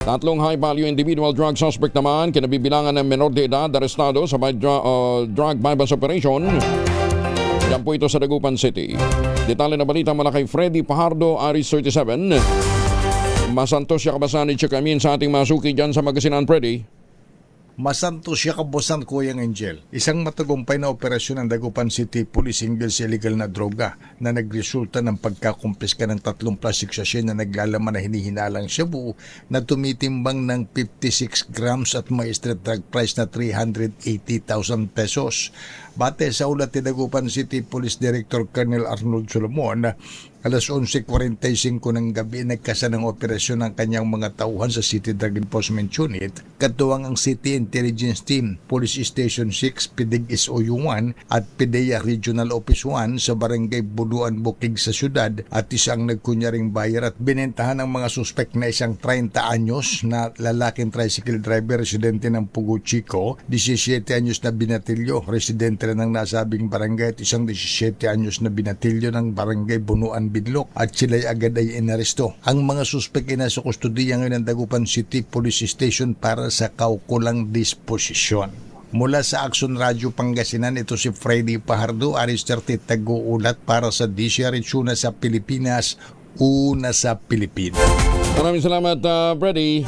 Tatlong high-value individual drug suspect naman kinabibilangan ng menor de edad arestado sa drug bypass operation. Yan po ito sa Dagupan City. Detalye na balita mula kay Freddy Pajardo, Aris 37. Masantos siya kabasan ni Chikamin sa ating masuki dyan sa Magasinan, Freddy. Masanto siya kabosan Kuyang Angel. Isang matagumpay na operasyon ng Dagupan City Police hinggil sa illegal na droga na nagresulta ng pagkakumpiska ng 3 plastic sachet na naglalaman na hinihinalang shabu na tumitimbang ng 56 grams at may street drug price na 380,000 pesos. Bate sa ulat ni Dagupan City Police Director Colonel Arnold Solomon, alas 11:45 ng gabi nagkasa ng operasyon ng kanyang mga tauhan sa City Drug Enforcement Unit, katuwang ang City Intelligence Team, Police Station 6, PIDEG SOU 1 at PIDEA Regional Office 1 sa Barangay Buluan, Bukig sa syudad at isang nagkunyaring buyer at binentahan ng mga suspect na isang 30 anyos na lalaking tricycle driver residente ng Pugo Chico, 17 anyos na binatilyo residente rin ng nasabing barangay at isang 17 anyos na binatilyo ng Barangay Bunuan Bidlok at sila'y agad ay inaresto. Ang mga suspek ay nasa kustudiya ngayon ng Dagupan City Police Station para sa kaukulang disposisyon. Mula sa Action Radio Pangasinan, ito si Freddy Pajardo, Aris 30, tag-uulat para sa DCRH una sa Pilipinas, una sa Pilipinas. Maraming salamat, Freddy.